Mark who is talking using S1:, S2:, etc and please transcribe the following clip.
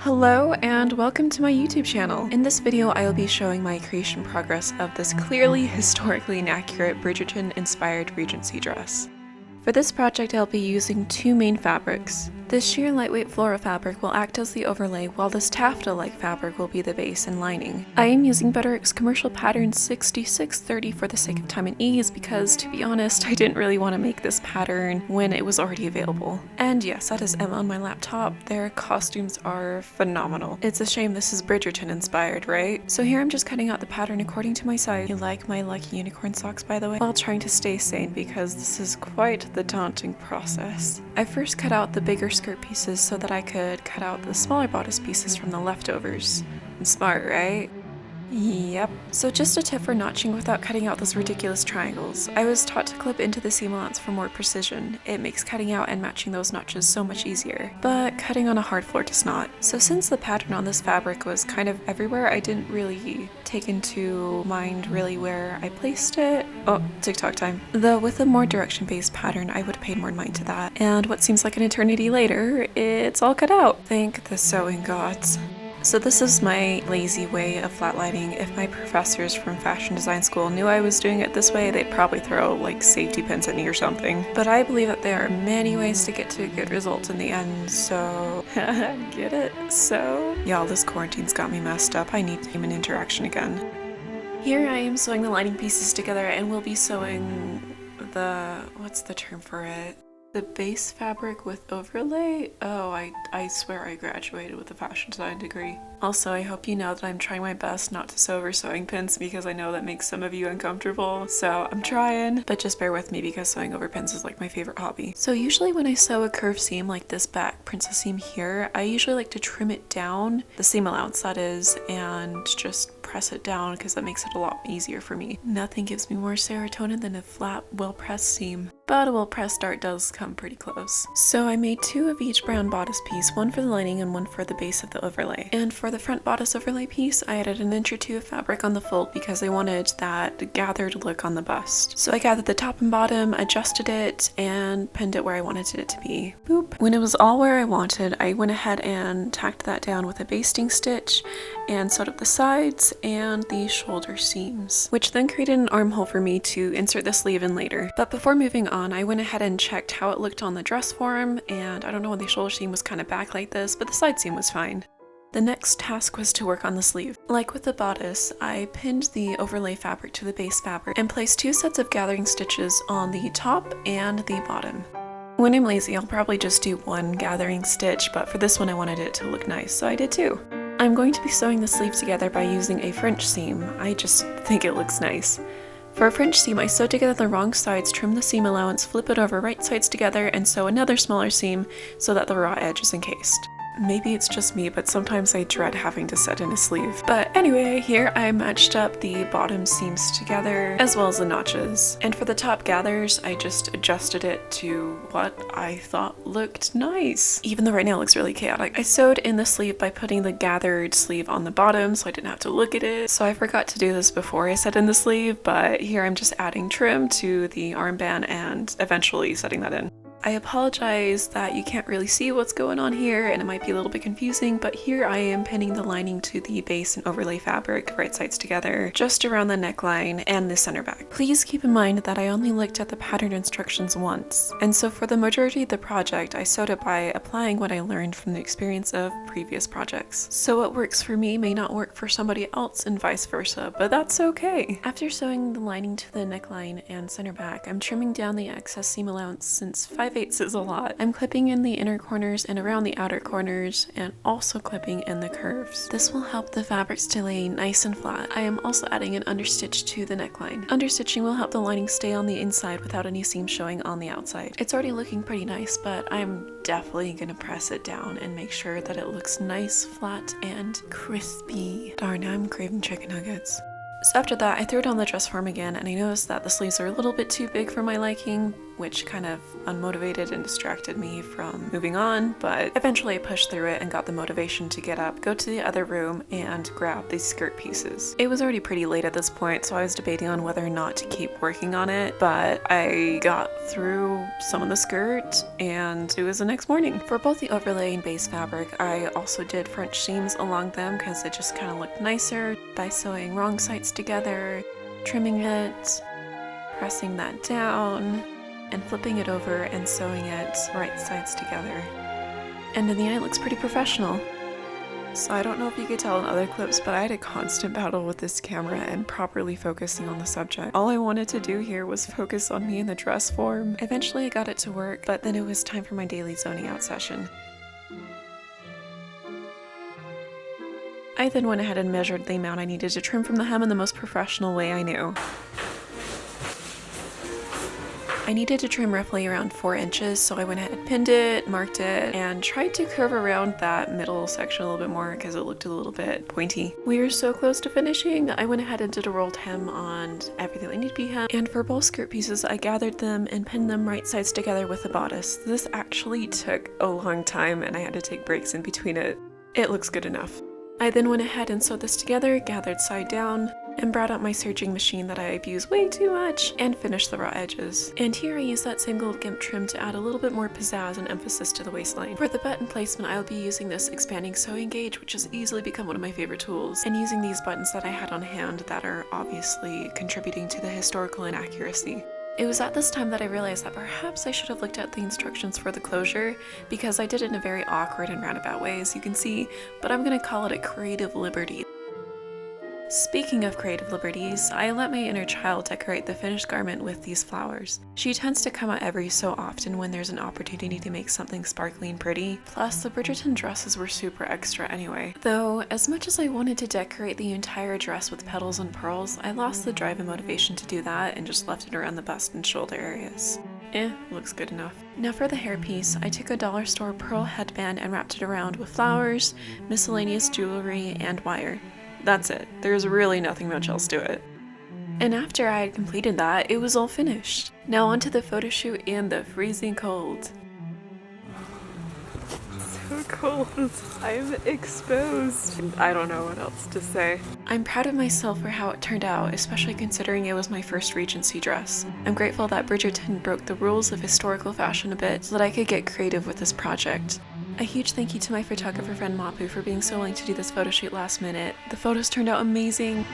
S1: Hello and welcome to my YouTube channel. In this video I will be showing my creation progress of this clearly historically inaccurate Bridgerton inspired Regency dress. For this project I'll be using two main fabrics. This sheer lightweight floral fabric will act as the overlay while this taffeta-like fabric will be the base and lining. I am using Bittersweet commercial pattern 6630 for the sake of time and ease because, to be honest, I didn't really want to make this pattern when it was already available. And yes, that is Emma on my laptop. Their costumes are phenomenal. It's a shame this is Bridgerton inspired, right? So here I'm just cutting out the pattern according to my size. You like my lucky unicorn socks, by the way? While trying to stay sane because this is quite the daunting process. I first cut out the bigger skirt pieces so that I could cut out the smaller bodice pieces from the leftovers. I'm smart, right? Yep. So just a tip for notching without cutting out those ridiculous triangles. I was taught to clip into the seam allowance for more precision. It makes cutting out and matching those notches so much easier, but cutting on a hard floor does not. So since the pattern on this fabric was kind of everywhere, I didn't really take into mind really where I placed it. Oh, TikTok time. Though with a more direction-based pattern, I would have paid more mind to that. And what seems like an eternity later, it's all cut out. Thank the sewing gods. So this is my lazy way of flatlining. If my professors from fashion design school knew I was doing it this way, they'd probably throw like safety pins at me or something. But I believe that there are many ways to get to a good result in the end, so get it? So? Y'all, this quarantine's got me messed up. I need human interaction again. Here I am sewing the lining pieces together and we'll be sewing what's the term for it? The base fabric with overlay? Oh, I swear I graduated with a fashion design degree. Also, I hope you know that I'm trying my best not to sew over sewing pins because I know that makes some of you uncomfortable, so I'm trying, but just bear with me because sewing over pins is like my favorite hobby. So usually when I sew a curved seam like this back princess seam here, I usually like to trim it down, the seam allowance that is, and just press it down because that makes it a lot easier for me. Nothing gives me more serotonin than a flat, well-pressed seam. But a well-pressed dart does come pretty close. So I made two of each brown bodice piece, one for the lining and one for the base of the overlay. And for the front bodice overlay piece, I added an inch or two of fabric on the fold because I wanted that gathered look on the bust. So I gathered the top and bottom, adjusted it, and pinned it where I wanted it to be. Boop. When it was all where I wanted, I went ahead and tacked that down with a basting stitch and sewed up the sides and the shoulder seams, which then created an armhole for me to insert the sleeve in later. But before moving on, I went ahead and checked how it looked on the dress form, and I don't know when the shoulder seam was kind of back like this, but the side seam was fine. The next task was to work on the sleeve. Like with the bodice, I pinned the overlay fabric to the base fabric and placed two sets of gathering stitches on the top and the bottom. When I'm lazy, I'll probably just do one gathering stitch, but for this one I wanted it to look nice, so I did too. I'm going to be sewing the sleeve together by using a French seam. I just think it looks nice. For a French seam, I sew together the wrong sides, trim the seam allowance, flip it over right sides together, and sew another smaller seam so that the raw edge is encased. Maybe it's just me, but sometimes I dread having to set in a sleeve. But anyway, here I matched up the bottom seams together as well as the notches. And for the top gathers, I just adjusted it to what I thought looked nice. Even though right now it looks really chaotic. I sewed in the sleeve by putting the gathered sleeve on the bottom so I didn't have to look at it. So I forgot to do this before I set in the sleeve, but here I'm just adding trim to the armband and eventually setting that in. I apologize that you can't really see what's going on here and it might be a little bit confusing, but here I am pinning the lining to the base and overlay fabric right sides together, just around the neckline and the center back. Please keep in mind that I only looked at the pattern instructions once, and so for the majority of the project I sewed it by applying what I learned from the experience of previous projects. So what works for me may not work for somebody else and vice versa, but that's okay. After sewing the lining to the neckline and center back, I'm trimming down the excess seam allowance since 5/8 is a lot. I'm clipping in the inner corners and around the outer corners and also clipping in the curves. This will help the fabrics to lay nice and flat. I am also adding an understitch to the neckline. Understitching will help the lining stay on the inside without any seam showing on the outside. It's already looking pretty nice, but I'm definitely gonna press it down and make sure that it looks nice, flat, and crispy. Darn, now I'm craving chicken nuggets. So after that, I threw it on the dress form again and I noticed that the sleeves are a little bit too big for my liking, which kind of unmotivated and distracted me from moving on, but eventually I pushed through it and got the motivation to get up, go to the other room, and grab these skirt pieces. It was already pretty late at this point, so I was debating on whether or not to keep working on it, but I got through some of the skirt and it was the next morning. For both the overlay and base fabric, I also did French seams along them because it just kind of looked nicer by sewing wrong sides together, trimming it, pressing that down, and flipping it over and sewing it right sides together. And in the end, it looks pretty professional. So I don't know if you could tell in other clips, but I had a constant battle with this camera and properly focusing on the subject. All I wanted to do here was focus on me in the dress form. Eventually I got it to work, but then it was time for my daily zoning out session. I then went ahead and measured the amount I needed to trim from the hem in the most professional way I knew. I needed to trim roughly around 4 inches, so I went ahead and pinned it, marked it, and tried to curve around that middle section a little bit more because it looked a little bit pointy. We were so close to finishing. I went ahead and did a rolled hem on everything that needed to be hemmed, and for both skirt pieces I gathered them and pinned them right sides together with the bodice. This actually took a long time and I had to take breaks in between it. It looks good enough. I then went ahead and sewed this together, gathered side down, and brought out my serging machine that I abuse way too much, and finished the raw edges. And here I used that same gold gimp trim to add a little bit more pizzazz and emphasis to the waistline. For the button placement, I'll be using this expanding sewing gauge, which has easily become one of my favorite tools, and using these buttons that I had on hand that are obviously contributing to the historical inaccuracy. It was at this time that I realized that perhaps I should have looked at the instructions for the closure, because I did it in a very awkward and roundabout way, as you can see, but I'm going to call it a creative liberty. Speaking of creative liberties, I let my inner child decorate the finished garment with these flowers. She tends to come out every so often when there's an opportunity to make something sparkly and pretty, plus the Bridgerton dresses were super extra anyway. Though, as much as I wanted to decorate the entire dress with petals and pearls, I lost the drive and motivation to do that and just left it around the bust and shoulder areas. Looks good enough. Now for the hairpiece, I took a dollar store pearl headband and wrapped it around with flowers, miscellaneous jewelry, and wire. That's it. There's really nothing much else to it. And after I had completed that, it was all finished. Now onto the photo shoot in the freezing cold. So cold. I'm exposed. I don't know what else to say. I'm proud of myself for how it turned out, especially considering it was my first Regency dress. I'm grateful that Bridgerton broke the rules of historical fashion a bit so that I could get creative with this project. A huge thank you to my photographer friend Mapu for being so willing to do this photo shoot last minute. The photos turned out amazing.